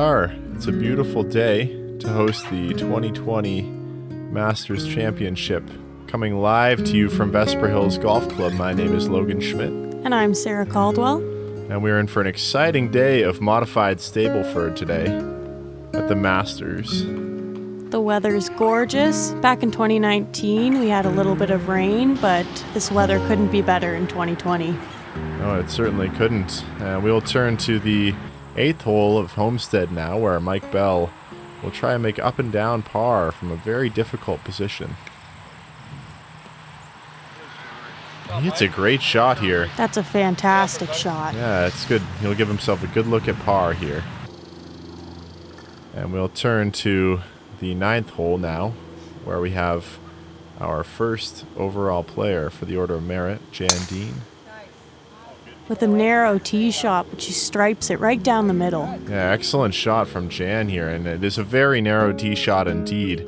are. It's a beautiful day to host the 2020 Masters Championship. Coming live to you from Vespra Hills Golf Club, my name is Logan Schmidt. And I'm Sarah Caldwell. And we're in for an exciting day of modified Stableford today at the Masters. The weather's gorgeous. Back in 2019, we had a little bit of rain, but this weather couldn't be better in 2020. No, it certainly couldn't. We'll turn to the 8th hole of Homestead now, where Mike Bell will try and make up and down par from a very difficult position. He hits a great shot here. That's a fantastic shot. Yeah, it's good. He'll give himself a good look at par here. And we'll turn to the 9th hole now, where we have our first overall player for the Order of Merit, Jan Dean. With a narrow tee shot, but she stripes it right down the middle. Yeah, excellent shot from Jan here, and it is a very narrow tee shot indeed.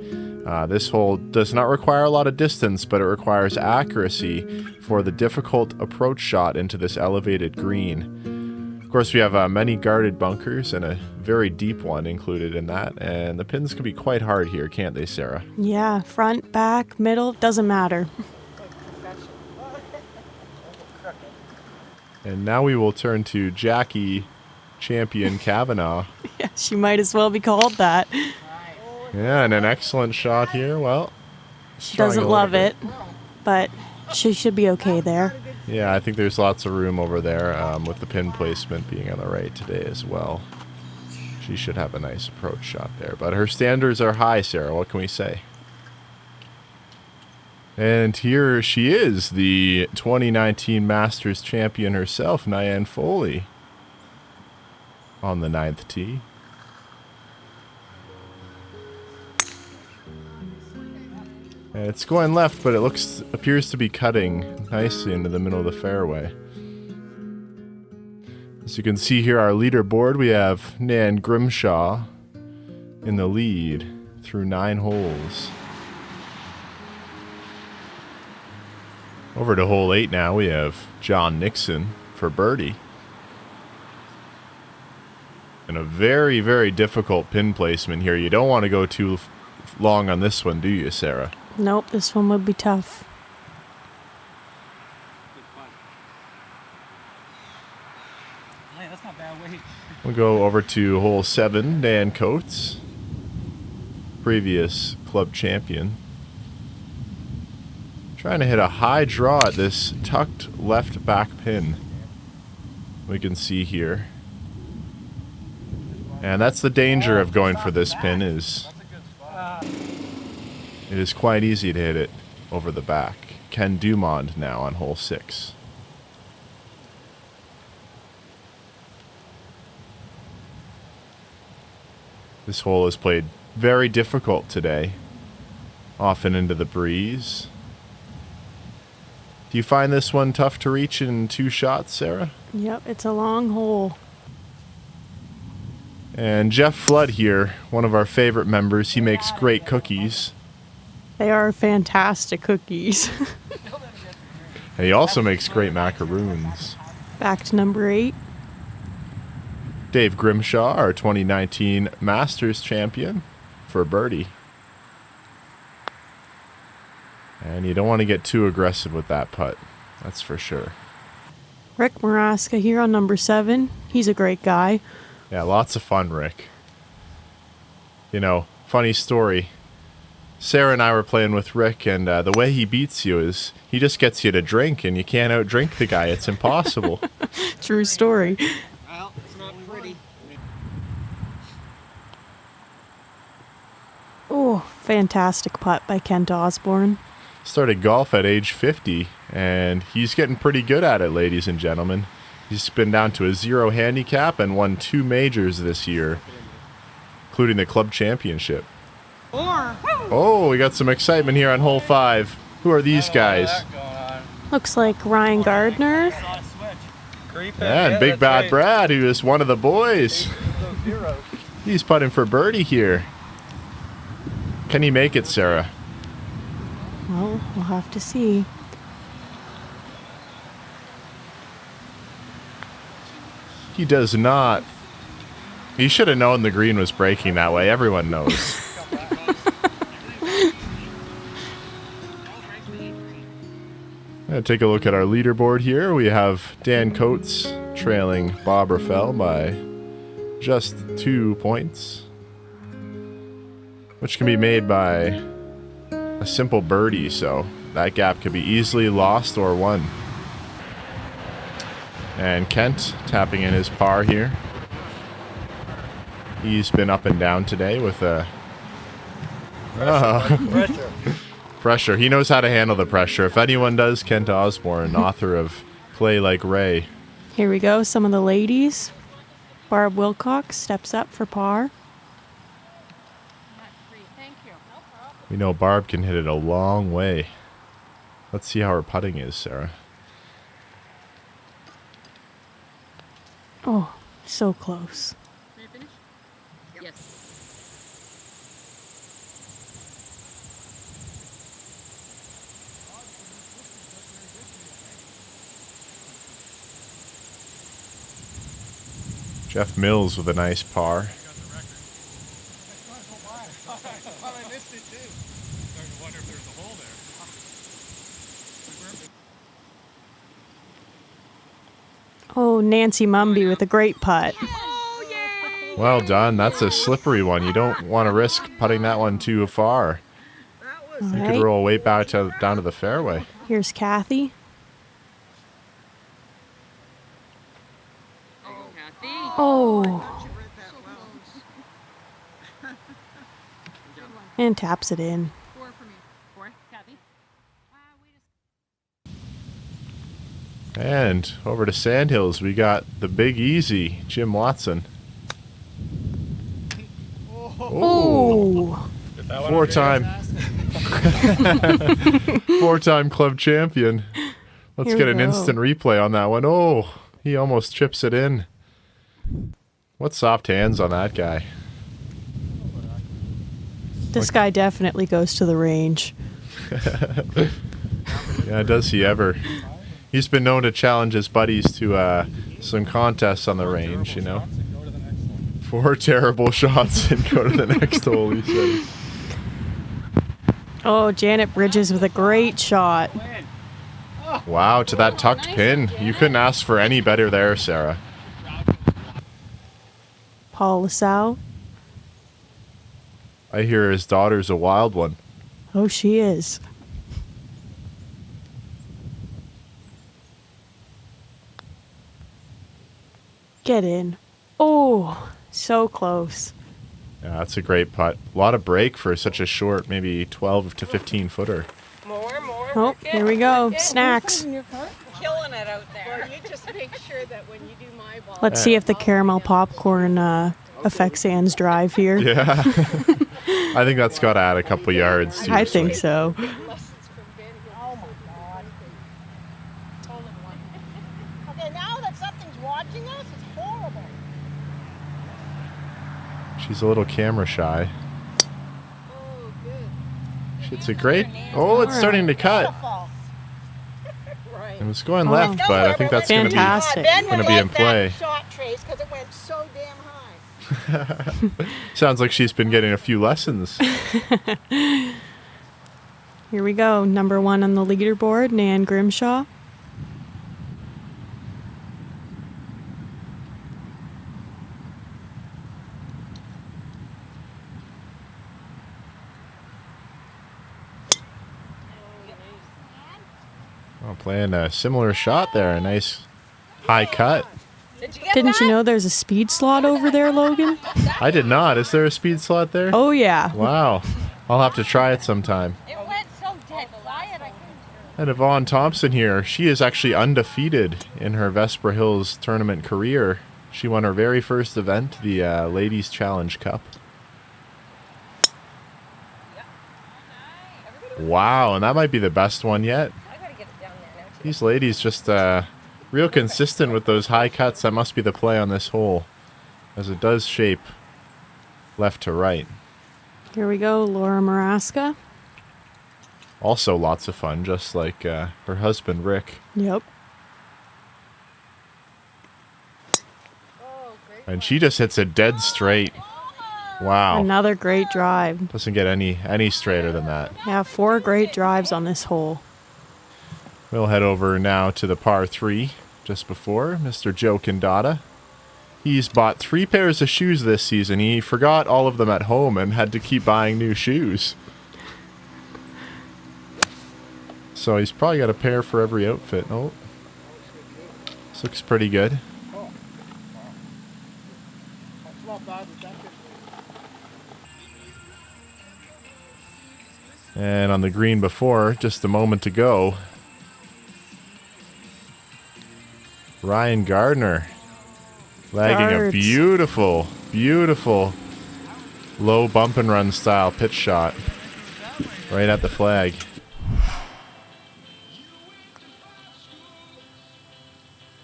This hole does not require a lot of distance, but it requires accuracy for the difficult approach shot into this elevated green. Of course, we have many guarded bunkers and a very deep one included in that, and the pins can be quite hard here, can't they, Sarah? Yeah, front, back, middle, doesn't matter. And now we will turn to Jackie Champion Kavanaugh. Yeah, she might as well be called that. Yeah, and an excellent shot here. Well, she doesn't love it, but she should be okay there. Yeah, I think there's lots of room over there with the pin placement being on the right today as well. She should have a nice approach shot there. But her standards are high, Sarah. What can we say? And here she is, the 2019 Masters champion herself, Nianne Foley, on the 9th tee. And it's going left, but it appears to be cutting nicely into the middle of the fairway. As you can see here, our leaderboard, we have Nan Grimshaw in the lead through 9 holes. Over to hole 8 now, we have John Nixon for birdie. And a very, very difficult pin placement here. You don't want to go too long on this one, do you, Sarah? Nope, this one would be tough. We'll go over to hole 7, Dan Coates, previous club champion. Trying to hit a high draw at this tucked left back pin. We can see here. And that's the danger of going for this pin, is it is quite easy to hit it over the back. Ken Dumond now on hole 6. This hole is played very difficult today, often into the breeze. Do you find this one tough to reach in 2 shots, Sarah? Yep, it's a long hole. And Jeff Flood here, one of our favorite members, he makes great cookies. They are fantastic cookies. And he also makes great macaroons. Back to number 8. Dave Grimshaw, our 2019 Masters champion, for birdie. And you don't want to get too aggressive with that putt, that's for sure. Rick Maraska here on number 7. He's a great guy. Yeah, lots of fun, Rick. You know, funny story. Sarah and I were playing with Rick, and the way he beats you is he just gets you to drink, and you can't outdrink the guy. It's impossible. True story. Well, it's not pretty. Oh, fantastic putt by Kent Osborne. Started golf at age 50, and he's getting pretty good at it, ladies and gentlemen. He's been down to a 0 handicap and won 2 majors this year, including the club championship. Oh, we got some excitement here on hole 5. Who are these guys? Looks like Ryan Gardner. Yeah, and Big Bad Brad, who is one of the boys. He's putting for birdie here. Can he make it, Sarah? Well, we'll have to see. He does not. You should have known the green was breaking that way. Everyone knows. Take a look at our leaderboard here. We have Dan Coates trailing Bob Raffel by just 2 points, which can be made by a simple birdie, so that gap could be easily lost or won. And Kent tapping in his par here. He's been up and down today with a... Pressure. Pressure. He knows how to handle the pressure. If anyone does, Kent Osborne, author of Play Like Ray. Here we go, some of the ladies. Barb Wilcox steps up for par. We know Barb can hit it a long way. Let's see how her putting is, Sarah. Oh, so close. May I finish? Yes. Jeff Mills with a nice par. Oh, Nancy Mumby with a great putt. Well done. That's a slippery one. You don't want to risk putting that one too far. All You could right, roll way back down to the fairway. here's Kathy. Oh, Kathy. Oh, and taps it in. 4 for me. 4, Kathy. And over to Sandhills, we got the Big Easy, Jim Watson. Oh, Four-time club champion. Let's Here get we an go. instant replay on that one. Oh, he almost chips it in. What soft hands on that guy. this guy definitely goes to the range. Yeah, does he ever? He's been known to challenge his buddies to some contests on the range, you know. 4 terrible shots and go to the next hole, he said. Oh, Janet Bridges with a great shot. Wow, to that tucked pin. You couldn't ask for any better there, Sarah. Paul LaSalle. I hear his daughter's a wild one. Oh, she is. Get in. Oh, so close. Yeah, that's a great putt. A lot of break for such a short, maybe 12 to 15 footer. More. Oh, here we go. Snacks. Killing it out there. Well, you just make sure that when you do my ball. Let's see if the caramel popcorn affects Anne's drive here. Yeah. I think that's got to add a couple yards to your I think swing. so. Lessons from Ben. Oh my God. Okay, now that something's watching us, it's horrible. She's a little camera shy. Oh, good. It's a great... Oh, it's starting to cut. Beautiful. Right. It was going left, but I think that's going to be... Fantastic. Ben Gonna would be like in play. That shot trace because it went so damn high. Sounds like she's been getting a few lessons. Here we go. Number 1 on the leaderboard, Nan Grimshaw. Oh, playing a similar shot there. A nice high cut. Didn't you know there's a speed slot over there, Logan? I did not. Is there a speed slot there? Oh, yeah. Wow. I'll have to try it sometime. It went so dead quiet. I couldn't. And Yvonne Thompson here, she is actually undefeated in her Vespra Hills tournament career. She won her very first event, the Ladies Challenge Cup. Wow, and that might be the best one yet. I gotta get it down there now too. These ladies just real consistent with those high cuts. That must be the play on this hole, as it does shape left to right. Here we go, Laura Maraska. Also lots of fun, just like her husband, Rick. Yep. Oh, great And she just hits it dead straight. Wow. Another great drive. Doesn't get any straighter than that. Yeah, 4 great drives on this hole. We'll head over now to the par 3 just before. Mr. Joe Kandata. He's bought 3 pairs of shoes this season. He forgot all of them at home and had to keep buying new shoes. So he's probably got a pair for every outfit. Oh, this looks pretty good. And on the green before, just a moment ago, Ryan Gardner lagging a beautiful, beautiful low bump and run style pitch shot right at the flag.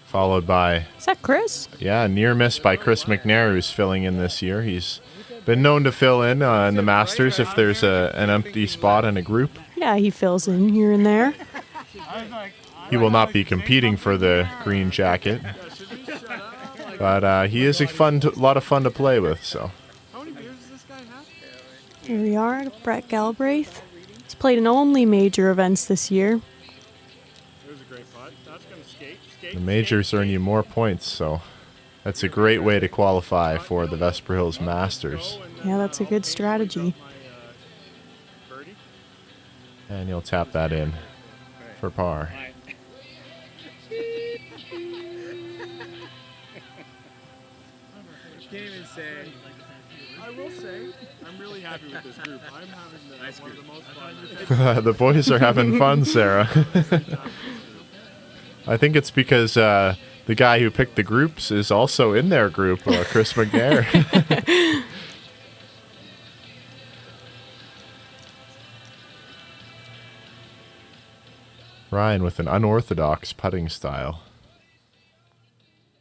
Followed by... Is that Chris? Yeah, near miss by Chris McNair, who's filling in this year. He's been known to fill in the Masters if there's an empty spot in a group. Yeah, he fills in here and there. He will not be competing for the green jacket, but he is a lot of fun to play with. So Here we are, Brett Galbraith. He's played in only major events this year. the majors earn you more points, so that's a great way to qualify for the Vespra Hills Masters. Yeah, that's a good strategy. And you'll tap that in for par. Can't even say. I will say, I'm really happy with this group. I'm having one of the most fun. The boys are having fun, Sarah. I think it's because the guy who picked the groups is also in their group, Chris McNair. Ryan with an unorthodox putting style.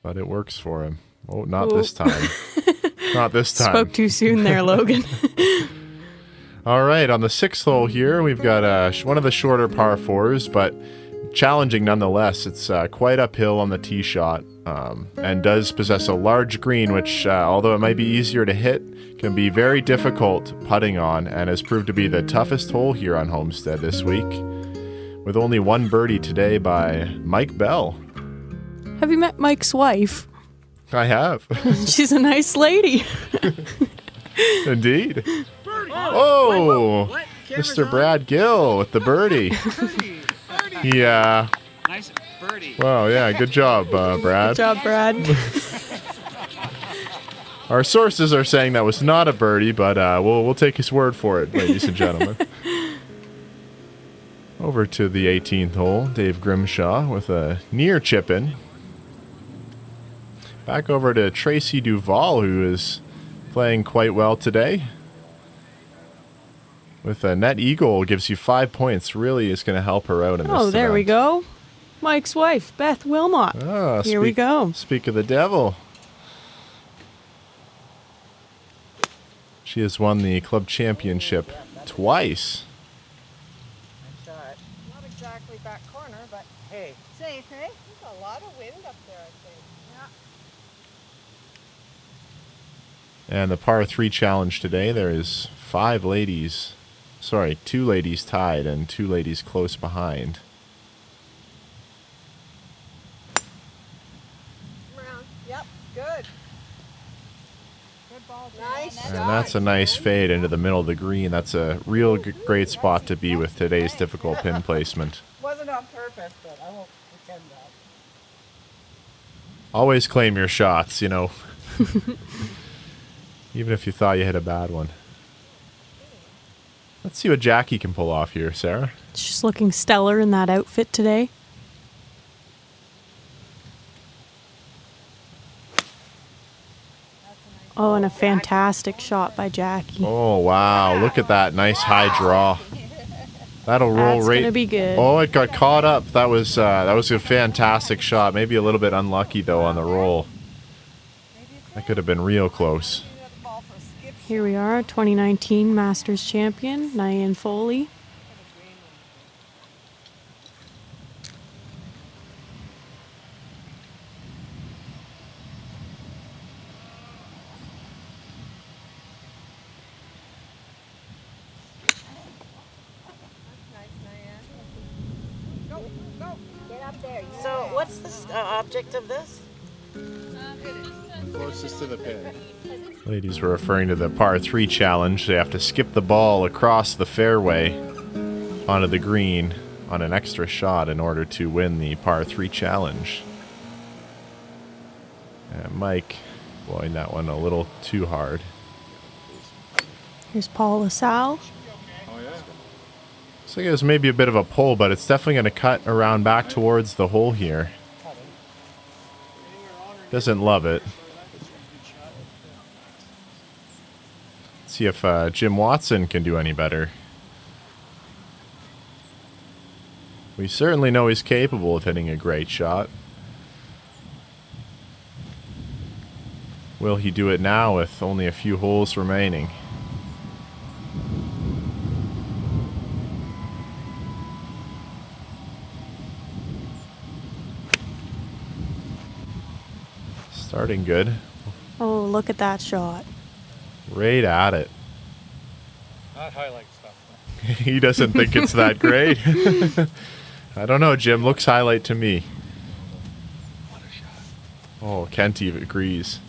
But it works for him. Oh, not this time. Not this time. Spoke too soon there, Logan. All right, on the 6th hole here, we've got one of the shorter par 4s, but challenging nonetheless. It's quite uphill on the tee shot and does possess a large green, which, although it might be easier to hit, can be very difficult putting on and has proved to be the toughest hole here on Homestead this week, with only 1 birdie today by Mike Bell. Have you met Mike's wife? I have. She's a nice lady. Indeed. Oh, Mr. Brad Gill with the birdie. Yeah. Nice birdie. Wow, yeah, good job, Brad. Good job, Brad. Our sources are saying that was not a birdie, but we'll take his word for it, ladies and gentlemen. Over to the 18th hole, Dave Grimshaw with a near chip-in. Back over to Tracy Duvall, who is playing quite well today. With a net eagle, gives you 5 points. Really is going to help her out in this Oh, there we event. go. Mike's wife, Beth Wilmot. Ah, Here we go. Speak of the devil. She has won the club championship twice. Shot. Not exactly back corner, but hey. Safe, hey? There's a lot of wind up there, I think. Yeah. And the par 3 challenge today, there is 2 ladies tied and 2 ladies close behind. Around. Yep, good. Good ball. Nice And shot. that's a nice fade into the middle of the green. That's a real great spot to be with today's difficult pin placement. Wasn't on purpose, but I won't pretend that. Always claim your shots, you know. Even if you thought you hit a bad one. Let's see what Jackie can pull off here, Sarah. She's looking stellar in that outfit today. Oh, and a fantastic shot by Jackie. Oh, wow. Look at that. Nice high draw. That'll roll That's right. gonna be good. Oh, it got caught up. That was a fantastic shot. Maybe a little bit unlucky, though, on the roll. That could have been real close. Here we are, 2019 Masters champion, Nian Foley. So what's the object of this? Closest to the pin. Ladies were referring to the par 3 challenge. They have to skip the ball across the fairway onto the green on an extra shot in order to win the par 3 challenge. And Mike blowing that one a little too hard. Here's Paul LaSalle. Oh yeah. Looks like it was maybe a bit of a pull, but it's definitely going to cut around back towards the hole here. Doesn't love it. See if Jim Watson can do any better. We certainly know he's capable of hitting a great shot. Will he do it now with only a few holes remaining? Starting good. Oh, look at that shot. Right at it. Not highlight stuff. He doesn't think it's that great. I don't know, Jim. Looks highlight to me. Oh, Kenty agrees.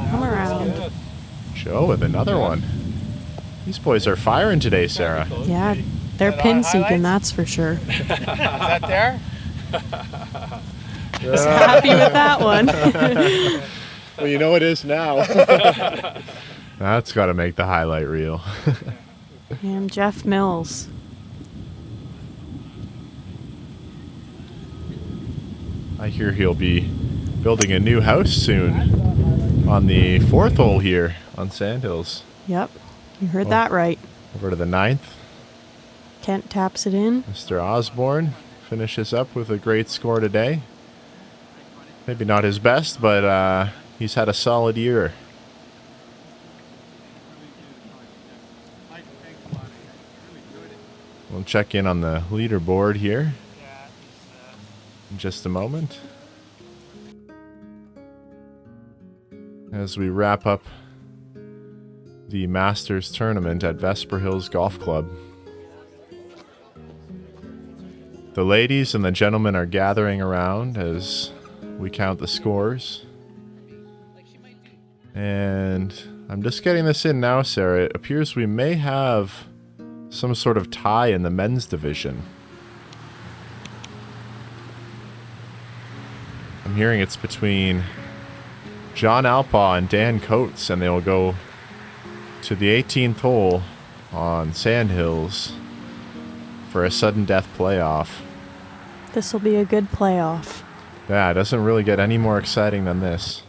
Come around. Joe with another one. These boys are firing today, Sarah. Yeah, they're pin seeking, that's for sure. Is that there? Just happy with that one. Well, you know it is now. That's got to make the highlight reel. And Jeff Mills. I hear he'll be building a new house soon on the 4th hole here on Sandhills. Yep, you heard that right. Over to the 9th. Kent taps it in. Mr. Osborne finishes up with a great score today. Maybe not his best, but he's had a solid year. We'll check in on the leaderboard here in just a moment. As we wrap up the Masters tournament at Vespra Hills Golf Club. The ladies and the gentlemen are gathering around as we count the scores. And I'm just getting this in now, Sarah. It appears we may have some sort of tie in the men's division. I'm hearing it's between John Alpaugh and Dan Coates, and they'll go to the 18th hole on Sandhills for a sudden death playoff. This will be a good playoff. Yeah, it doesn't really get any more exciting than this.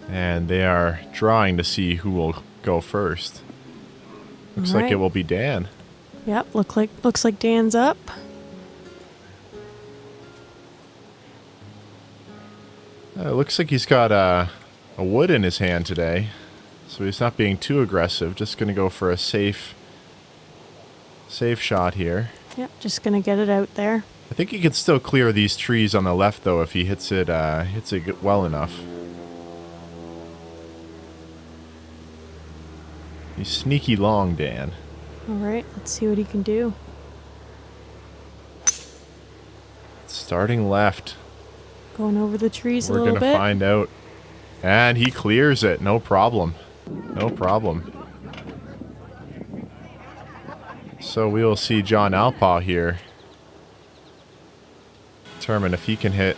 And they are drawing to see who will go first. Looks like it will be Dan. Yep, looks like Dan's up. It looks like he's got a wood in his hand today. So he's not being too aggressive. Just going to go for a safe shot here. Yep, just going to get it out there. I think he can still clear these trees on the left, though, if he hits it well enough. He's sneaky long, Dan. All right, let's see what he can do. Starting left. Going over the trees a We're little going to bit. find out. And he clears it. No problem. No problem. So we will see John Alpaugh here determine if he can hit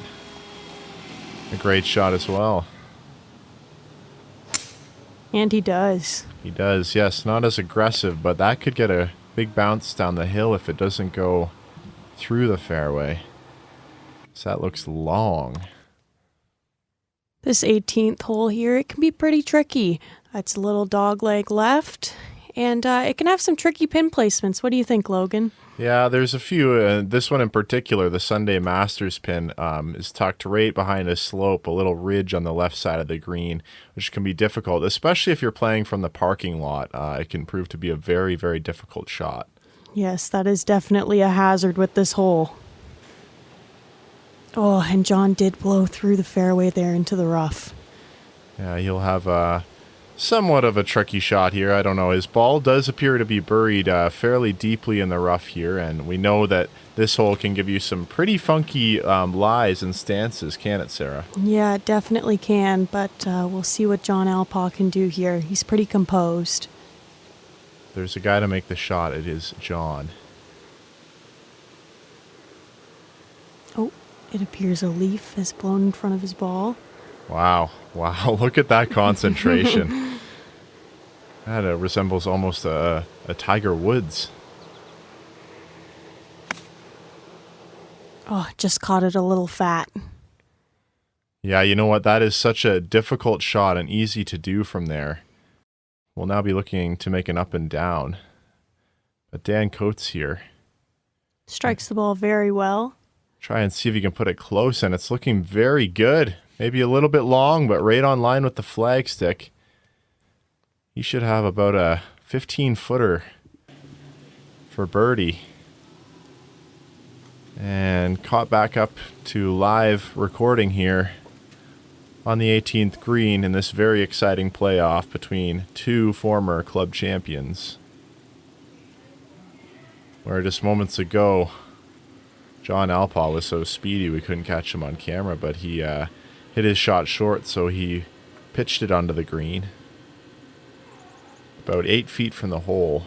a great shot as well. And he does. He does, yes. Not as aggressive, but that could get a big bounce down the hill if it doesn't go through the fairway. So that looks long. This 18th hole here, it can be pretty tricky. It's a little dog leg left, and it can have some tricky pin placements. What do you think, Logan? Yeah, there's a few. This one in particular, the Sunday Masters pin, is tucked right behind a slope, a little ridge on the left side of the green, which can be difficult, especially if you're playing from the parking lot. It can prove to be a very, very difficult shot. Yes, that is definitely a hazard with this hole. Oh, and John did blow through the fairway there into the rough. Yeah, he'll have somewhat of a tricky shot here. I don't know. His ball does appear to be buried fairly deeply in the rough here, and we know that this hole can give you some pretty funky lies and stances, can it, Sarah? Yeah, it definitely can, but we'll see what John Alpaugh can do here. He's pretty composed. There's a guy to make the shot. It is John. Oh, it appears a leaf has blown in front of his ball. Wow. Wow. Look at that concentration. That resembles almost a Tiger Woods. Oh, just caught it a little fat. Yeah, you know what? That is such a difficult shot and easy to do from there. We'll now be looking to make an up and down. But Dan Coates here. Strikes the ball very well. Try and see if you can put it close, and it's looking very good. Maybe a little bit long, but right on line with the flagstick. He should have about a 15-footer for birdie. And caught back up to live recording here on the 18th green in this very exciting playoff between two former club champions. Where just moments ago, John Alpaugh was so speedy we couldn't catch him on camera, but he hit his shot short, so he pitched it onto the green. About 8 feet from the hole.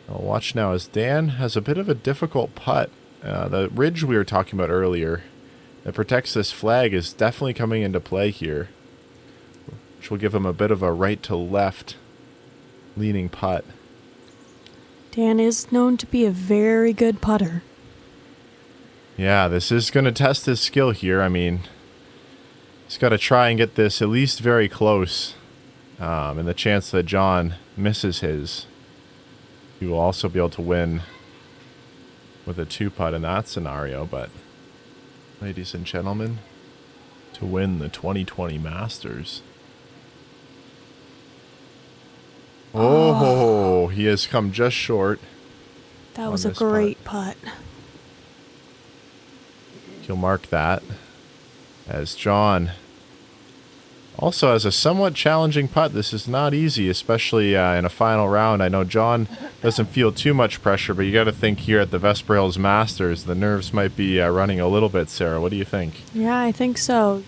I'll watch now as Dan has a bit of a difficult putt. The ridge we were talking about earlier that protects this flag is definitely coming into play here, which will give him a bit of a right to left leaning putt. Dan is known to be a very good putter. Yeah, this is going to test his skill here. I mean, he's got to try and get this at least very close. And the chance that John misses his, he will also be able to win with a 2-putt in that scenario. But ladies and gentlemen, to win the 2020 Masters. Oh, he has come just short. That was a great putt. He'll mark that as John also has a somewhat challenging putt. This is not easy, especially in a final round. I know John doesn't feel too much pressure, but you got to think here at the Vespra Hills Masters, the nerves might be running a little bit, Sarah. What do you think? Yeah, I think so.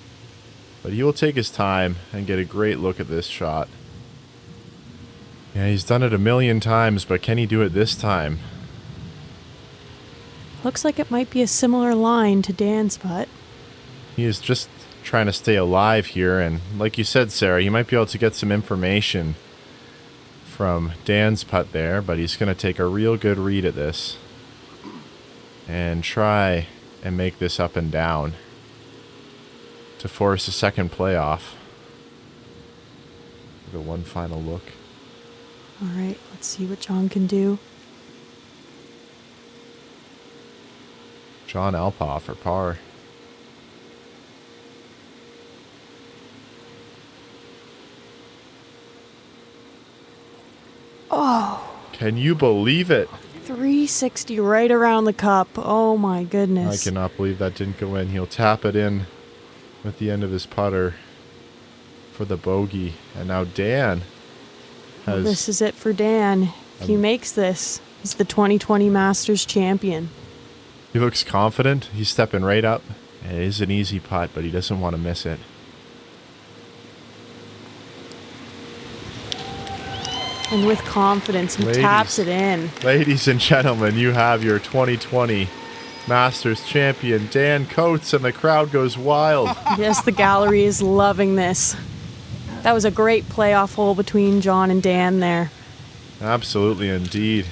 But he will take his time and get a great look at this shot. Yeah, he's done it a million times, but can he do it this time? Looks like it might be a similar line to Dan's putt. He is just trying to stay alive here, and like you said, Sarah, he might be able to get some information from Dan's putt there, but he's going to take a real good read at this and try and make this up and down to force a second playoff. Give it one final look. All right, let's see what John can do. John Alpaugh for par. Oh, Can you believe it? 360 right around the cup. Oh my I goodness. cannot believe that didn't go in. He'll tap it in with the end of his putter for the bogey. And now Dan Well, has... this is it for Dan. If he makes this, he's the 2020 Masters champion. He looks confident. He's stepping right up. It is an easy putt, but he doesn't want to miss it. And with confidence, he taps it in. Ladies and gentlemen, you have your 2020 Masters champion, Dan Coates, and the crowd goes wild. Yes, the gallery is loving this. That was a great playoff hole between John and Dan there. Absolutely, indeed.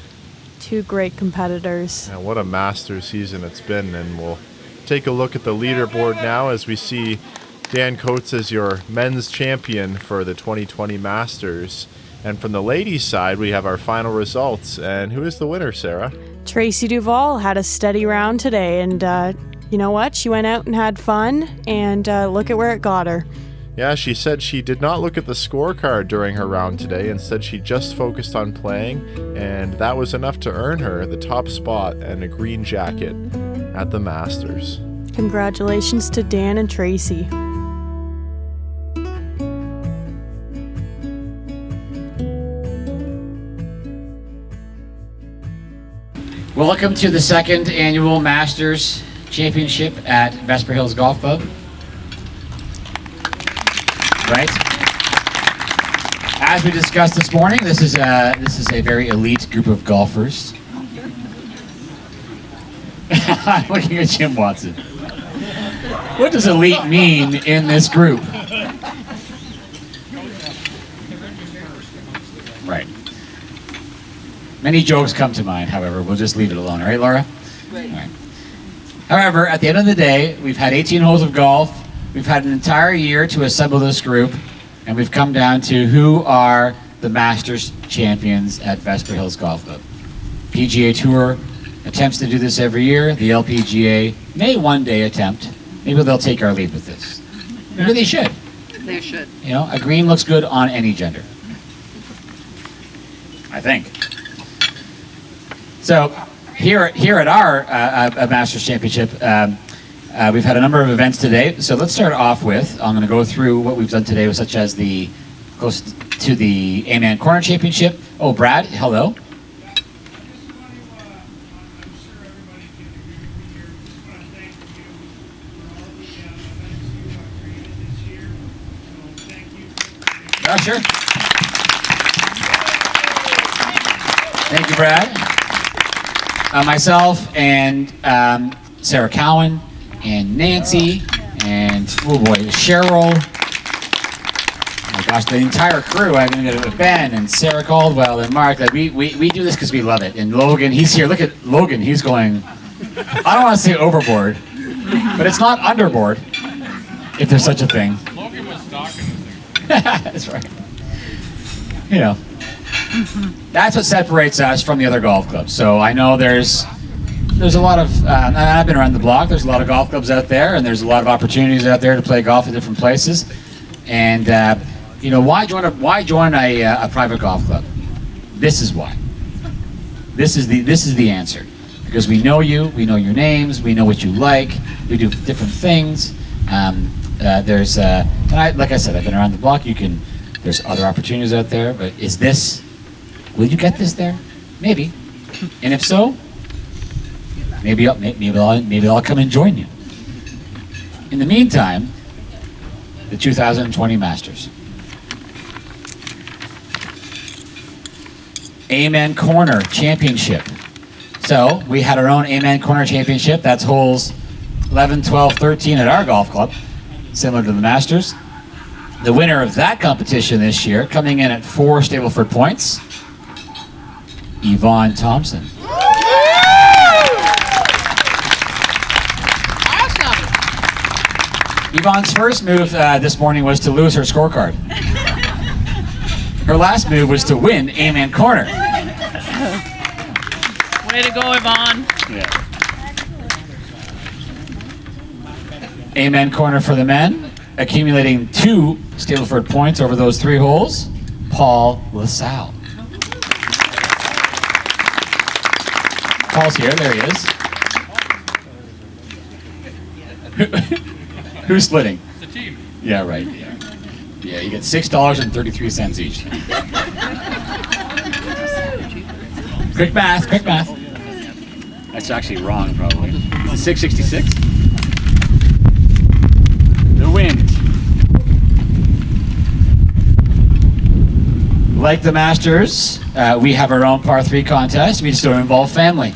Two great competitors. And what a Masters season it's been. And we'll take a look at the leaderboard now as we see Dan Coates as your men's champion for the 2020 Masters. And from the ladies' side, we have our final results. And who is the winner, Sarah? Tracy Duvall had a steady round today, and you know what? She went out and had fun, and look at where it got her. Yeah, she said she did not look at the scorecard during her round today. Instead, she just focused on playing, and that was enough to earn her the top spot and a green jacket at the Masters. Congratulations to Dan and Tracy. Welcome to the second annual Masters Championship at Vespra Hills Golf Club. Right? As we discussed this morning, this is a very elite group of golfers. I'm looking at Jim Watson. What does elite mean in this group? Right. Many jokes come to mind, however, we'll just leave it alone, right, Laura? Right. All right. However, at the end of the day, we've had 18 holes of golf, we've had an entire year to assemble this group, and we've come down to who are the Masters champions at Vespra Hills Golf Club. PGA Tour attempts to do this every year. The LPGA may one day attempt. Maybe they'll take our lead with this. Maybe they should. They should. You know, a green looks good on any gender. I think. So here at our Masters Championship, we've had a number of events today. So let's start off with, I'm going to go through what we've done today, such as the close to the A-Man Corner Championship. Oh, Brad, hello. Oh, sure. Thank you, Brad. Myself and Sarah Cowan and Nancy and, oh boy, Cheryl. Oh my gosh, the entire crew. I'm going to go to Ben and Sarah Caldwell and Mark. Like, we do this because we love it. And Logan, he's here. Look at Logan. He's going, I don't want to say overboard, but it's not underboard, if there's such a thing. Logan was stalking us. That's right. You know, that's what separates us from the other golf clubs. So I know there's a lot of, and I've been around the block, there's a lot of golf clubs out there, and there's a lot of opportunities out there to play golf in different places. And, you know, why join a private golf club? This is why. This is the answer. Because we know you, we know your names, we know what you like, we do different things. And like I said, I've been around the block. There's other opportunities out there, but will you get this there? Maybe. And if so, maybe I'll come and join you. In the meantime, the 2020 Masters. Amen Corner Championship. So we had our own Amen Corner Championship. That's holes 11, 12, 13 at our golf club, similar to the Masters. The winner of that competition this year, coming in at 4 Stableford points, Yvonne Thompson. Awesome. Yvonne's first move this morning was to lose her scorecard. Her last move was to win Amen Corner. Way to go, Yvonne. Yeah. Amen Corner for the men, accumulating 2 Stableford points over those 3 holes, Paul LaSalle. Paul's here, there he is. Who's splitting? The team. Yeah, right. Yeah, you get $6.33 each. Quick math. That's actually wrong, probably. Is it $6.66? The wind. Like the Masters, we have our own par 3 contest. We just don't involve family.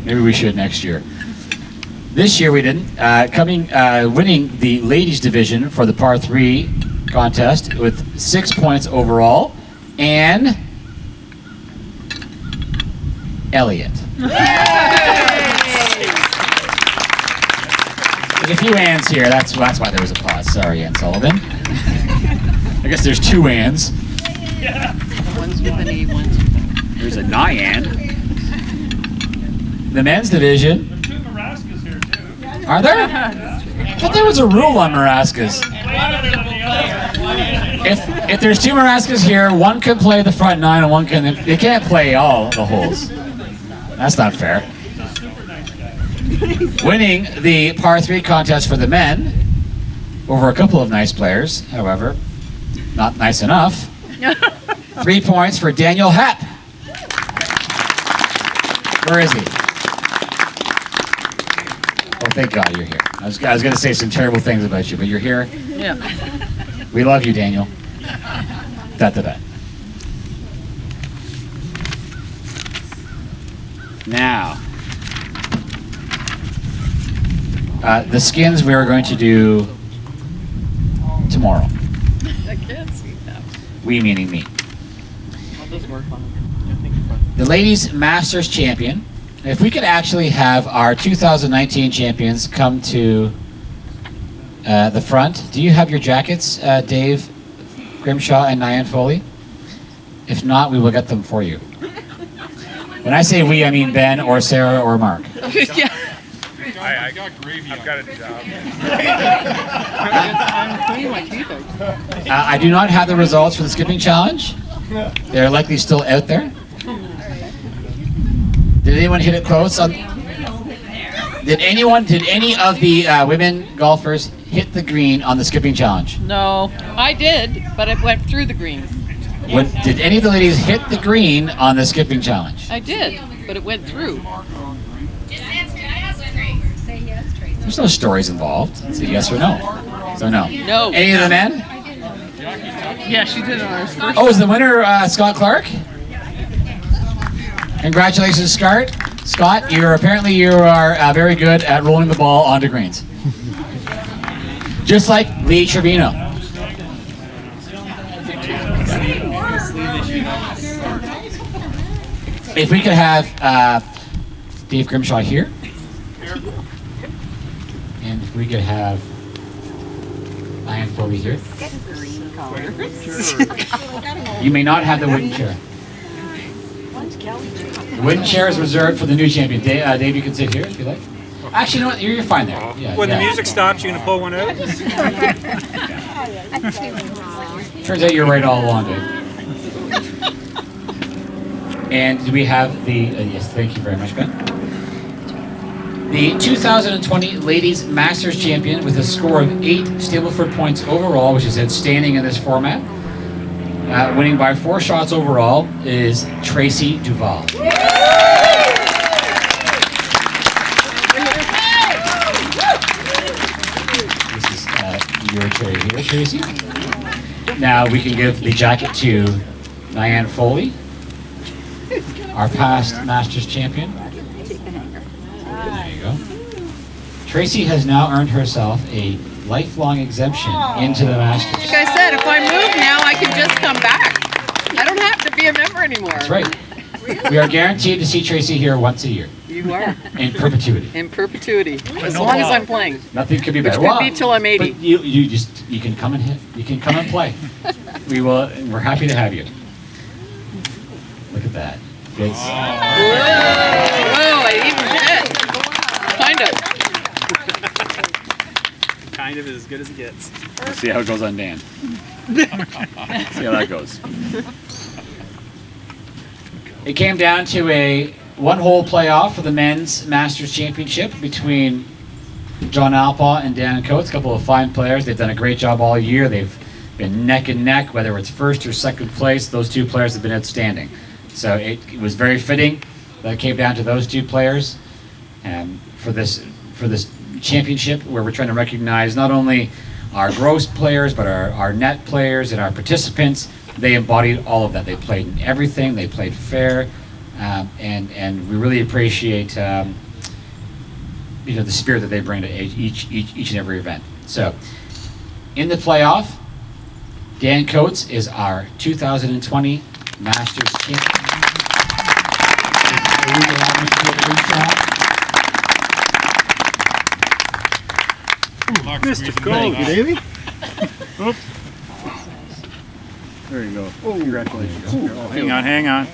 Maybe we should next year. This year we didn't. Winning the ladies division for the par 3 contest with 6 points overall, and Elliot. There's a few ands here. That's why there was a pause. Sorry, Ann Sullivan. I guess there's 2 ands. One's with an E, one's There's a Nyan. The men's division. There's 2 Marascas here too. Are there? I thought there was a rule on Marascas. If there's 2 Marascas here, one can play the front 9 and one can. They can't play all the holes. That's not fair. Winning the par 3 contest for the men over a couple of nice players, however, not nice enough. 3 points for Daniel Hepp. Where is he? Oh, thank God you're here. I was going to say some terrible things about you, but you're here. Yeah. We love you, Daniel. Da. Now, the skins we are going to do tomorrow. I can't see that. We meaning me. I'll just work on it. The Ladies Masters Champion. If we could actually have our 2019 champions come to the front. Do you have your jackets, Dave Grimshaw and Nyan Foley? If not, we will get them for you. When I say we, I mean Ben or Sarah or Mark. Yeah. I got gravy. I've got a job. I'm cleaning my teeth out. I do not have the results for the skipping challenge. They're likely still out there. Did anyone hit it close? Did any of the women golfers hit the green on the skipping challenge? No, I did, but it went through the green. Did any of the ladies hit the green on the skipping challenge? I did, but it went through. There's no stories involved. It's a yes or no. So no. No. Any of the men? Yeah, she did it on her first. Oh, is the winner Scott Clark? Congratulations, Scott. Scott, you are very good at rolling the ball onto greens. Just like Lee Trevino. If we could have Dave Grimshaw here. And if we could have Nyan Foley here. You may not have the wooden chair. The wooden chair is reserved for the new champion. Dave, you can sit here if you like. Actually, you know what? You're fine there. Yeah, When the music stops, you're going to pull one out? Turns out you're right all along, Dave. And do we have the... yes, thank you very much, Ben. The 2020 Ladies Masters Champion with a score of 8 Stableford points overall, which is outstanding in this format. Winning by 4 shots overall is Tracy Duval. This is your tray here, Tracy. Now we can give the jacket to Nyan Foley, our past Masters champion. There you go. Tracy has now earned herself a lifelong exemption into the Masters. Like I said, if I move now, I can just come back. I don't have to be a member anymore. That's right. We are guaranteed to see Tracy here once a year. You are. In perpetuity. In perpetuity. As long as I'm playing. Nothing could be better. Which could be till I'm 80. But you can come and hit. You can come and play. We're happy to have you. Look at that. It's, Whoa, I even hit. Kind of. Kind of as good as it gets. Let's see how it goes on Dan. See how that goes. It came down to a one-hole playoff for the men's Masters Championship between John Alpaugh and Dan Coates, a couple of fine players. They've done a great job all year. They've been neck and neck, whether it's first or second place. Those two players have been outstanding. So it was very fitting that it came down to those two players for this championship, where we're trying to recognize not only our gross players, but our net players and our participants. They embodied all of that. They played in everything. They played fair, and we really appreciate the spirit that they bring to each and every event. So, in the playoff, Dan Coates is our 2020 Masters champion. Mr. Gold, good evening. Oops. There you go. Oh, congratulations. Hang on.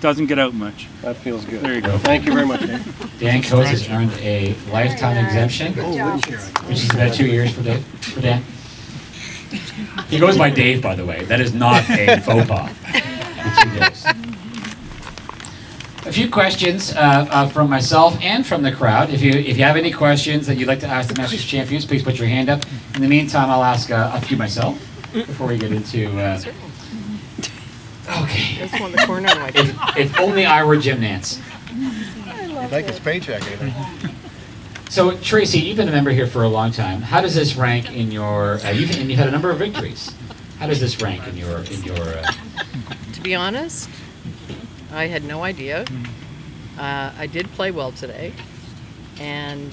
Doesn't get out much. That feels good. There you go. Thank you very much, Dave. Dan Coates has earned a lifetime exemption, which is about 2 years for Dan. He goes by Dave, by the way. That is not a faux pas. A few questions from myself and from the crowd. If you have any questions that you'd like to ask the Masters champions, please put your hand up. In the meantime, I'll ask a few myself before we get into. Okay. This one, the corner, like. If only I were Jim Nance. You'd like his paycheck, I think. So Tracy, you've been a member here for a long time. How does this rank in your? You've had a number of victories. How does this rank in your? To be honest, I had no idea. I did play well today, and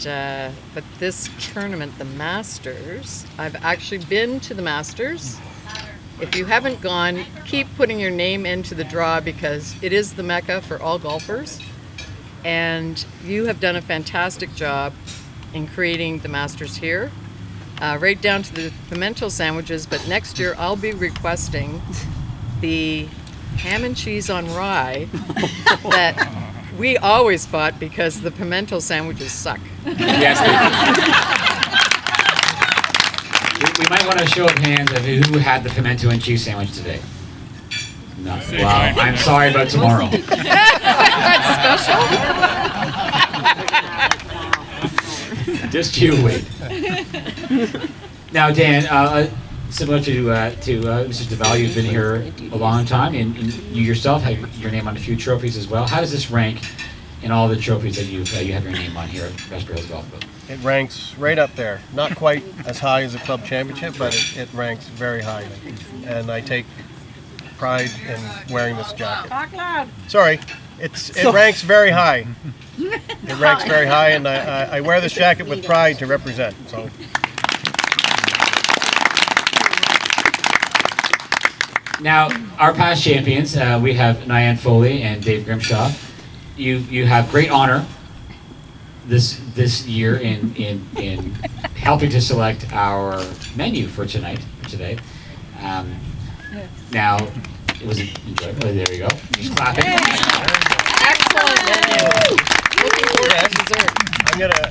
but this tournament, the Masters, I've actually been to the Masters. If you haven't gone, keep putting your name into the draw because it is the Mecca for all golfers. And you have done a fantastic job in creating the Masters here, right down to the pimento sandwiches. But next year I'll be requesting the ham and cheese on rye that we always bought because the pimento sandwiches suck. Yes. We might want a show of hands of who had the pimento and cheese sandwich today. No. Wow. I'm sorry about tomorrow. That's special. Just you wait. Now, Dan, similar to Mrs. DeVal, you've been here a long time, and you yourself have your name on a few trophies as well. How does this rank in all the trophies that you have your name on here at Vespra Hills Golf Club? It ranks right up there. Not quite as high as a club championship, but it ranks very high. And I take pride in wearing this jacket. Talk loud. Sorry, it ranks very high. It ranks very high, and I wear this jacket with pride to represent. So. Now, our past champions, we have Nyan Foley and Dave Grimshaw. You have great honor this year in helping to select our menu for today. Now, it was enjoyable. Oh, there you go. Just clapping. Excellent menu. Looking forward to dessert.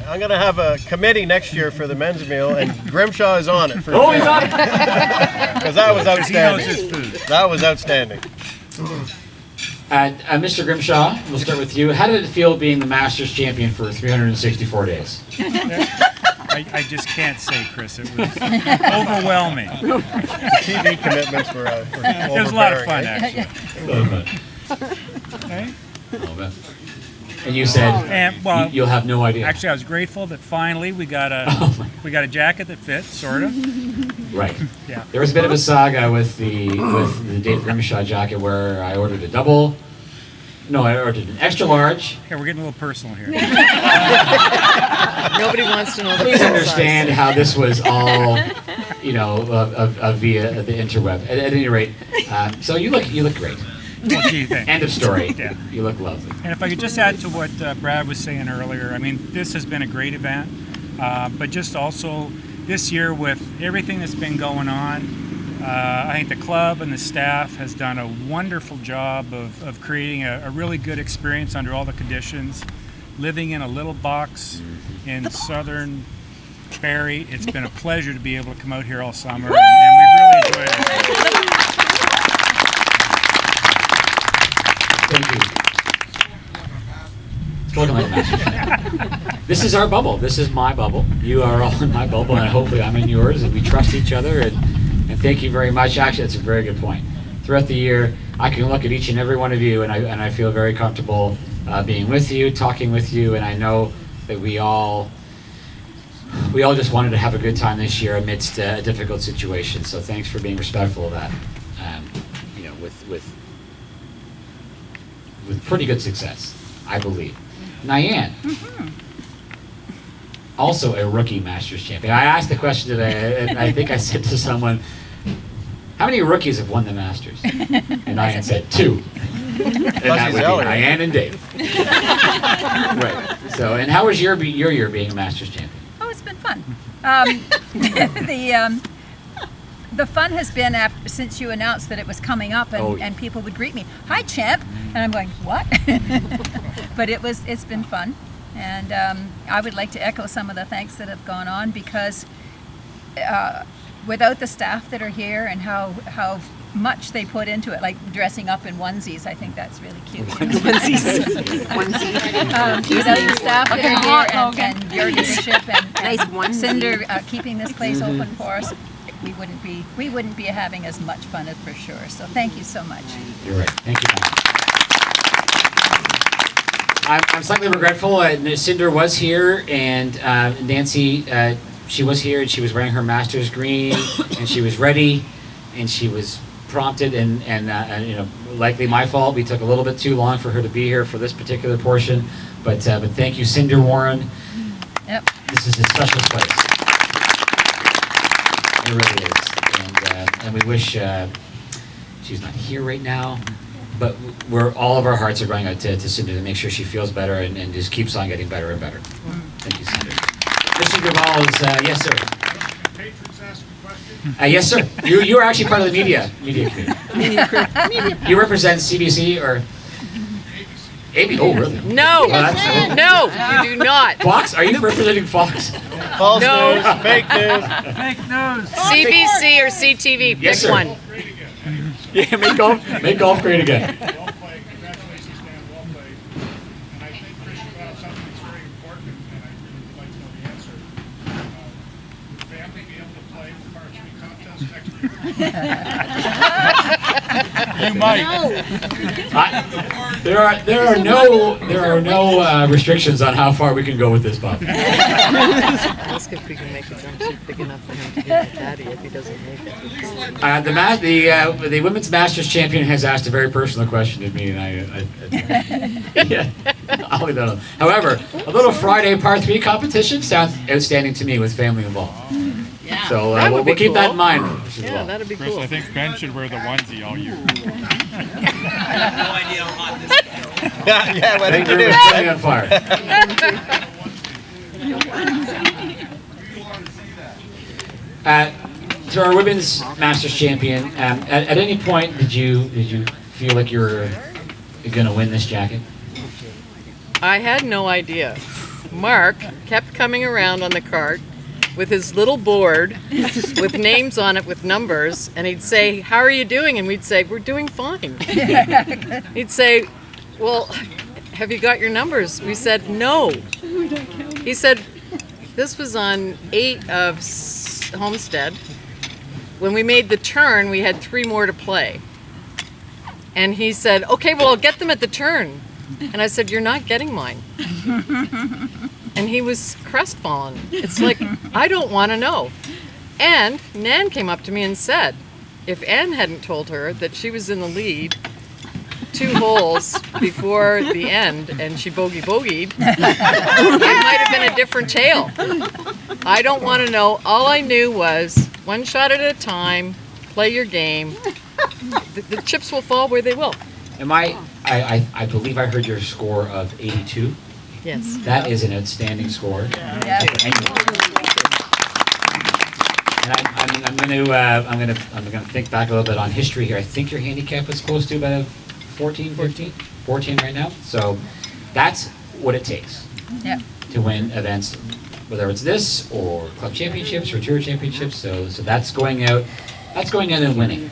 I'm gonna have a committee next year for the men's meal, and Grimshaw is on it. He's on it. Because that was outstanding. He knows his food. That was outstanding. Mr. Grimshaw, we'll start with you. How did it feel being the Masters champion for 364 days? I just can't say, Chris. It was overwhelming. The TV commitments were It was a lot of fun, overbearing, actually. Right? And you said And, well, you'll have no idea. actually, I was grateful that finally we got a jacket that fit, sort of. Right. Yeah. There was a bit of a saga with the Dave Grimshaw jacket where I ordered a double. No, I ordered an extra large. Okay, we're getting a little personal here. Nobody wants to know the Please full understand size. how this was all, via the interweb. At any rate, so you look great. Well, gee, thanks. End of story. Yeah. You look lovely. And if I could just add to what Brad was saying earlier, I mean, this has been a great event, but just also this year with everything that's been going on, I think the club and the staff has done a wonderful job of creating a really good experience under all the conditions. Living in a little box in southern Barrie, it's been a pleasure to be able to come out here all summer, and we really enjoyed it. Thank you. Spoken like a master. This is our bubble. This is my bubble. You are all in my bubble, and hopefully I'm in yours, and we trust each other. And thank you very much. Actually, that's a very good point. Throughout the year, I can look at each and every one of you, and I feel very comfortable being with you, talking with you, and I know that we all just wanted to have a good time this year amidst a difficult situation. So thanks for being respectful of that. With pretty good success, I believe. Nyan, also a rookie Masters champion. I asked the question today, and I think I said to someone, how many rookies have won the Masters? And Nyan said 2. And that would be Nyan and Dave. Right. So, and how was your year being a Masters champion? Oh, it's been fun. The fun has been since you announced that it was coming up, and people would greet me, "Hi, champ," and I'm going, "What?" But it's been fun, and I would like to echo some of the thanks that have gone on because without the staff that are here and how much they put into it, like dressing up in onesies, I think that's really cute. Without the staff that are here and your leadership and Cinder keeping this place open for us, we wouldn't be having as much fun for sure. So thank you so much. You're right. Thank you. I'm slightly regretful. Cinder was here, and Nancy, she was here, and she was wearing her master's green, and she was ready, and she was prompted, and you know, likely my fault. We took a little bit too long for her to be here for this particular portion, but thank you, Cinder Warren. Yep. This is a special place. It really is, and we wish she's not here right now. But all of our hearts are going out to Cinder to make sure she feels better and just keeps on getting better and better. Thank you, Cinder. Mr. Duval is, yes, sir. Patrons ask a question. Yes, sir. You are actually part of the media community. You represent CBC or ABC? Oh, really? No, no, you do not. Fox? Are you representing Fox? False No. news, fake news. Fake news. CBC or CTV, pick Yes, sir. one. Yeah, make golf great again. Well played. Congratulations, Dan. Well played. And I think Chris, you brought up something that's very important, and I really would like to know the answer. Would family be able to play in the archery contest next year? You might. There are no restrictions on how far we can go with this, Bob. Ask if we can make a jumpsuit big enough for him to get a caddy if he doesn't make it. The women's masters champion has asked a very personal question of me, and yeah, I'll leave that alone. However, a little Friday par 3 competition sounds outstanding to me with family involved. Yeah. So That would we'll be keep that cool. in mind. Yeah, that'd be Chris, cool. I think Ben should wear the onesie all year. Yeah, what Thank did you you for do? setting on fire. So our women's masters champion. At any point, did you feel like you were going to win this jacket? I had no idea. Mark kept coming around on the cart with his little board with names on it with numbers, and he'd say, "How are you doing?" And we'd say, "We're doing fine." He'd say, "Well, have you got your numbers?" We said, "No." He said, this was on 8 of Homestead. When we made the turn, we had 3 more to play. And he said, "Okay, well, I'll get them at the turn." And I said, "You're not getting mine." And he was crestfallen. It's like, I don't want to know. And Nan came up to me and said, if Ann hadn't told her that she was in the lead 2 holes before the end and she bogeyed, it might have been a different tale. I don't want to know. All I knew was 1 shot at a time, play your game. The chips will fall where they will. I believe I heard your score of 82. Yes. That is an outstanding score. Yeah. And I'm going to think back a little bit on history here. I think your handicap was close to about 14 right now. So that's what it takes Yeah. to win events, whether it's this or club championships or tour championships. So that's going out and winning.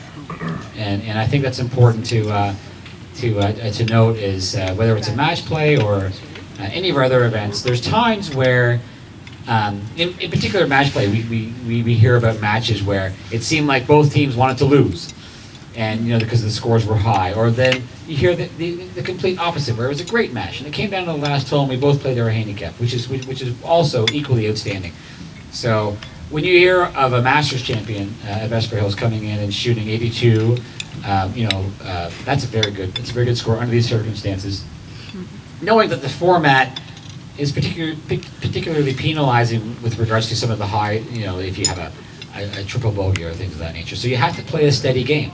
And I think that's important to note is whether it's a match play or any of our other events. There's times where, in particular match play, we hear about matches where it seemed like both teams wanted to lose, and because the scores were high. Or then you hear the complete opposite, where it was a great match and it came down to the last hole and we both played our handicap, which is also equally outstanding. So when you hear of a Masters champion at Vespra Hills coming in and shooting 82, that's a very good score under these circumstances. Knowing that the format is particularly penalizing with regards to some of the high, if you have a triple bogey or things of that nature. So you have to play a steady game,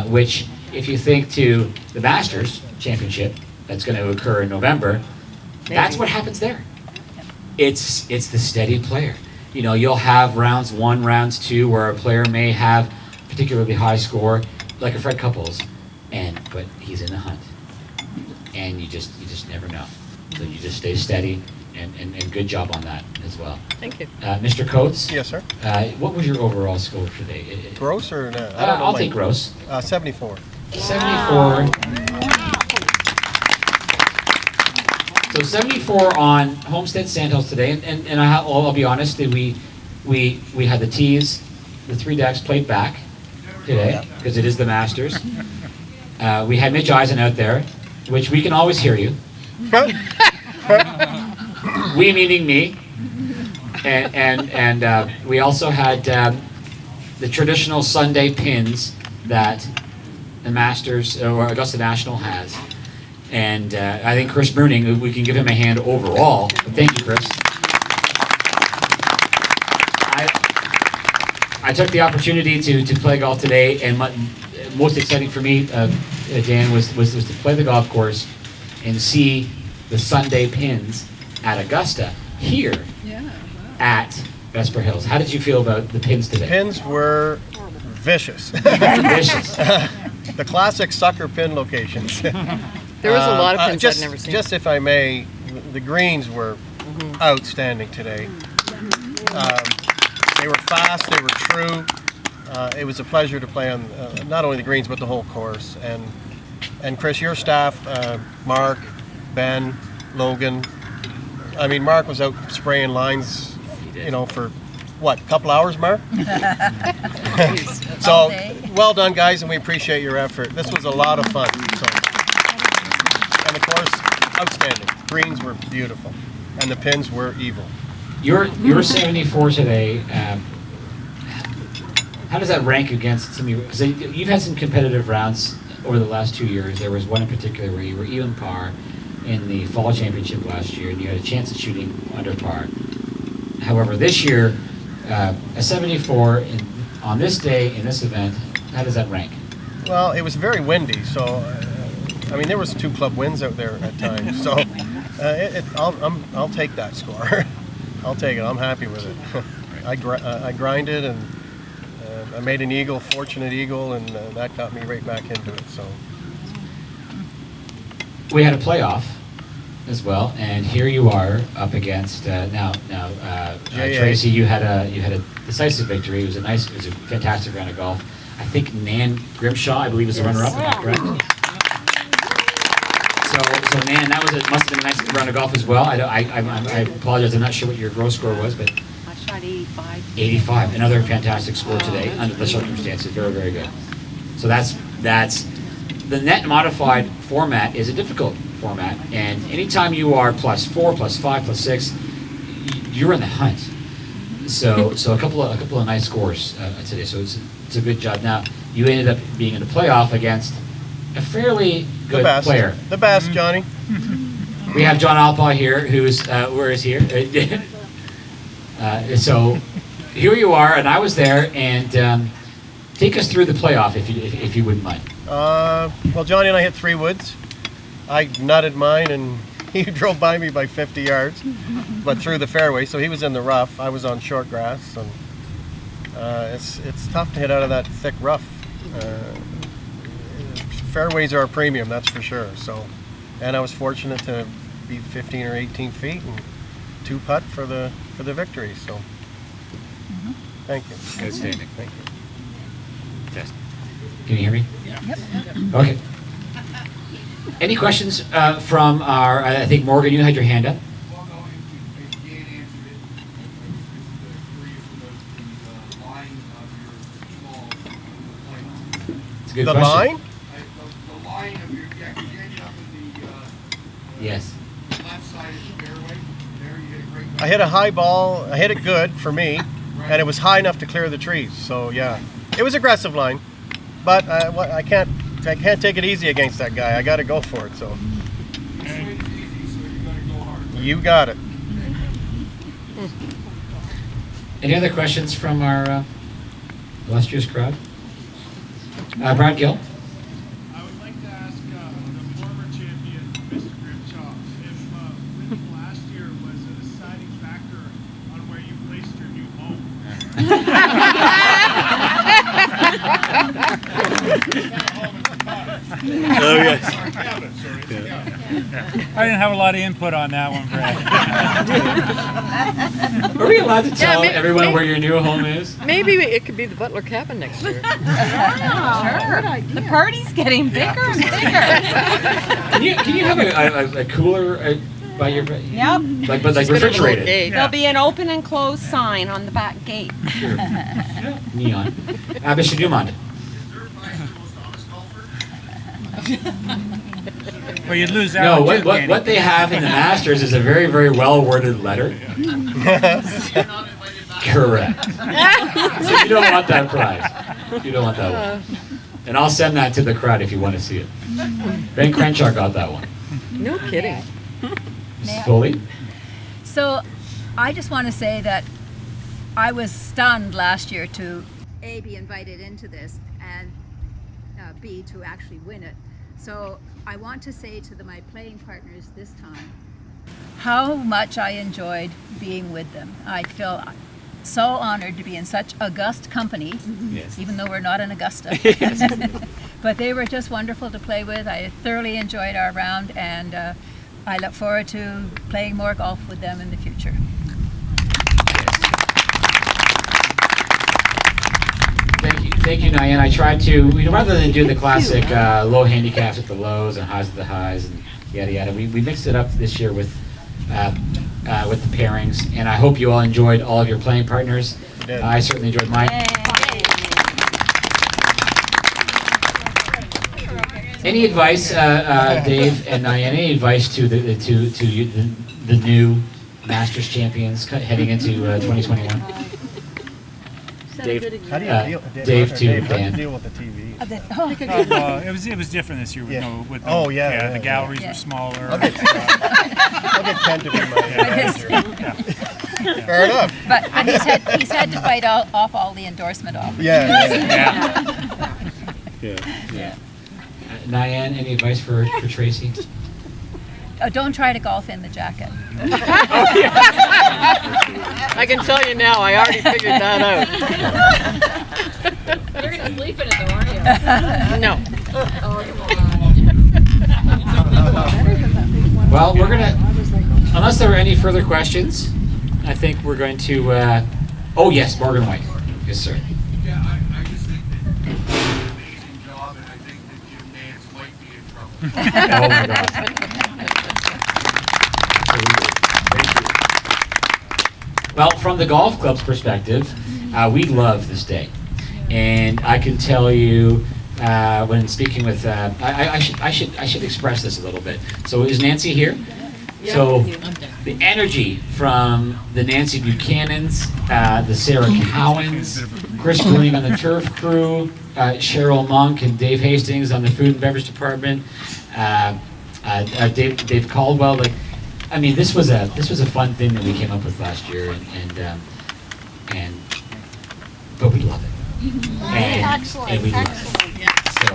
which if you think to the Masters Championship that's going to occur in November, that's what happens there. It's the steady player. You'll have rounds 1, rounds 2, where a player may have particularly high score, like a Fred Couples, but he's in the hunt, and you just never know. So you just stay steady, and good job on that as well. Thank you. Mr. Coates? Yes, sir. What was your overall score today? Gross or no? I don't know. I'll take gross. 74. 74. So 74 on Homestead Sandhills today, and I'll be honest, that we had the tees, the 3 decks played back today because it is the Masters. We had Mitch Eisen out there, which we can always hear you. We meaning me. And we also had the traditional Sunday pins that the Masters or Augusta National has. And I think Chris Bruning, we can give him a hand overall. Thank you, Chris. I took the opportunity to play golf today, and most exciting for me, Dan, was to play the golf course and see the Sunday pins at Augusta here at Vespra Hills. How did you feel about the pins today? Pins were vicious. Vicious. The classic sucker pin locations. There was a lot of pins I'd never seen. Just if I may, the greens were outstanding today. They were fast, they were true. It was a pleasure to play on not only the greens but the whole course. And Chris, your staff, Mark, Ben, Logan. I mean, Mark was out spraying lines, for what, a couple hours, Mark? So, well done, guys, and we appreciate your effort. This was a lot of fun. And the course, outstanding. Greens were beautiful, and the pins were evil. Your 74 today. How does that rank against some of your? Because you've had some competitive rounds over the last 2 years. There was one in particular where you were even par in the fall championship last year, and you had a chance at shooting under par. However, this year, a 74 on this day in this event, how does that rank? Well, it was very windy, so there was 2 club wins out there at times. So I'll take that score. I'll take it. I'm happy with it. I grinded and I made an eagle, fortunate eagle, and that got me right back into it. So we had a playoff as well, and here you are up against Tracy. You had a decisive victory. It was a fantastic round of golf. I think Nan Grimshaw, I believe, is the runner-up. Is that correct? So Nan, must have been a nice round of golf as well. I apologize. I'm not sure what your gross score was, but I shot 85. 85. Another fantastic score today under the circumstances. Very, very good. So that's the net modified format is a difficult format, and anytime you are +4, +5, +6, you're in the hunt. So a couple of nice scores today. So it's a good job. Now you ended up being in the playoff against a fairly good player. The best, Johnny. We have John Alpaugh here, who's where is here. So here you are, and I was there, and take us through the playoff if you wouldn't mind. Well, Johnny and I hit 3 woods. I nutted mine, and he drove by me by 50 yards, but through the fairway. So he was in the rough. I was on short grass, and it's tough to hit out of that thick rough. Fairways are a premium, that's for sure. So, and I was fortunate to be 15 or 18 feet and 2 putt for the victory. So, thank you. Outstanding. Thank you. Yes. Can you hear me? Yep. Okay. Any questions from our? I think Morgan, you had your hand up. It's a good question. Line? The line of your getting up in the yes. left side of the fairway. There you hit a great. I hit a high ball. I hit it good for me, and it was high enough to clear the trees. So yeah, it was aggressive line, but I can't take it easy against that guy. I got to go for it. So you got it. Any other questions from our illustrious crowd? Brad Gill. I would like to ask the former champion, Mr. Grimshaw, if winning last year was a deciding factor on where you placed your new home. Oh, yes. I didn't have a lot of input on that one, Brad. Are we allowed to tell everyone where your new home is? Maybe it could be the Butler cabin next year. Sure. The party's getting bigger and bigger. Can you have a cooler by your? Yep. But refrigerated. There'll be an open and closed sign on the back gate. Sure. Neon. Mr. Dumont. Well, you'd lose that No, one too, what Kenny. they have in the Masters is a very, very well-worded letter. Correct. So you don't want that prize. You don't want that one. And I'll send that to the crowd if you want to see it. Ben Crenshaw got that one. No kidding. Mrs. Foley? So I just want to say that I was stunned last year to A, be invited into this, and B, to actually win it. So I want to say to my playing partners this time how much I enjoyed being with them. I feel so honored to be in such august company, Yes. even though we're not in Augusta. But they were just wonderful to play with. I thoroughly enjoyed our round, and I look forward to playing more golf with them in the future. Thank you, Diane. I tried to, rather than do the classic low handicaps at the lows and highs at the highs and yada yada, we mixed it up this year with the pairings, and I hope you all enjoyed all of your playing partners. I certainly enjoyed mine. Any advice, Dave and Diane? Any advice to the new Masters champions heading into 2021? Dave, How do you deal, Dave to Dave, how do you Dan. deal with the TV? It was different this year. With Oh, yeah, the galleries were smaller. I'll get Ken to be my manager. Fair enough. But he's had to fight off all the endorsement offers. Yeah. Diane, any advice for Tracy? Don't try to golf in the jacket. I can tell you now, I already figured that out. You're gonna sleep in it though, aren't you? No. Well, we're gonna, unless there are any further questions, I think we're going to. Oh yes, Morgan White. Yes, sir. Yeah, I just think that you did an amazing job, and I think that Jim Nance might be in trouble. Oh my God. Well, from the golf club's perspective, we love this day, and I can tell you when speaking with, I should express this a little bit. So is Nancy here? Yeah, So thank you. the energy from the Nancy Buchanans, the Sarah Cowans, Chris Green on the turf crew, Cheryl Monk and Dave Hastings on the food and beverage department, Dave Caldwell. Like, I mean, this was a fun thing that we came up with last year, and but we love it. And we love it. So,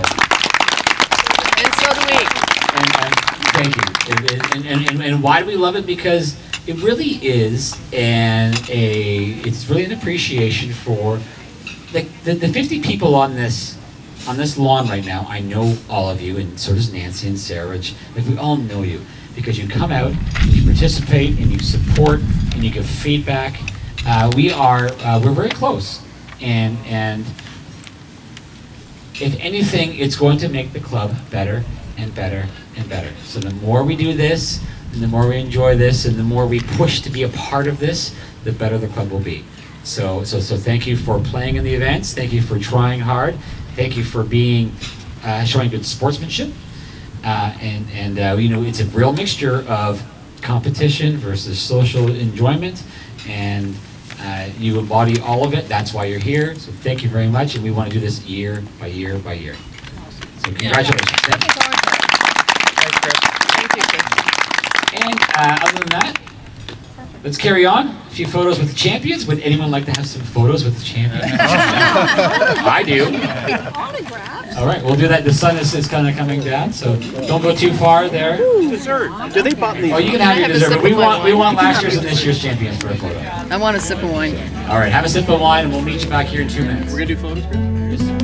And so do we. thank you. And why do we love it? Because it really is it's really an appreciation for the 50 people on this lawn right now. I know all of you, and so does Nancy and Sarah. Like, we all know you because you come out, and you participate, and you support, and you give feedback. We're very close, and if anything, it's going to make the club better and better and better. So the more we do this, and the more we enjoy this, and the more we push to be a part of this, the better the club will be. So thank you for playing in the events. Thank you for trying hard. Thank you for showing good sportsmanship. It's a real mixture of competition versus social enjoyment, and you embody all of it. That's why you're here. So thank you very much, and we want to do this year by year by year. So congratulations. Thank you. Thank you, Kate. And other than that, let's carry on. A few photos with the champions. Would anyone like to have some photos with the champions? I do. All right, we'll do that. The sun is kind of coming down, so don't go too far there. Dessert. Do they pop these? Oh, you can have your dessert, but we want last year's and this year's champions for a photo. I want a sip of wine. All right, have a sip of wine, and we'll meet you back here in 2 minutes. We're gonna do photos, Chris? Yes, sir.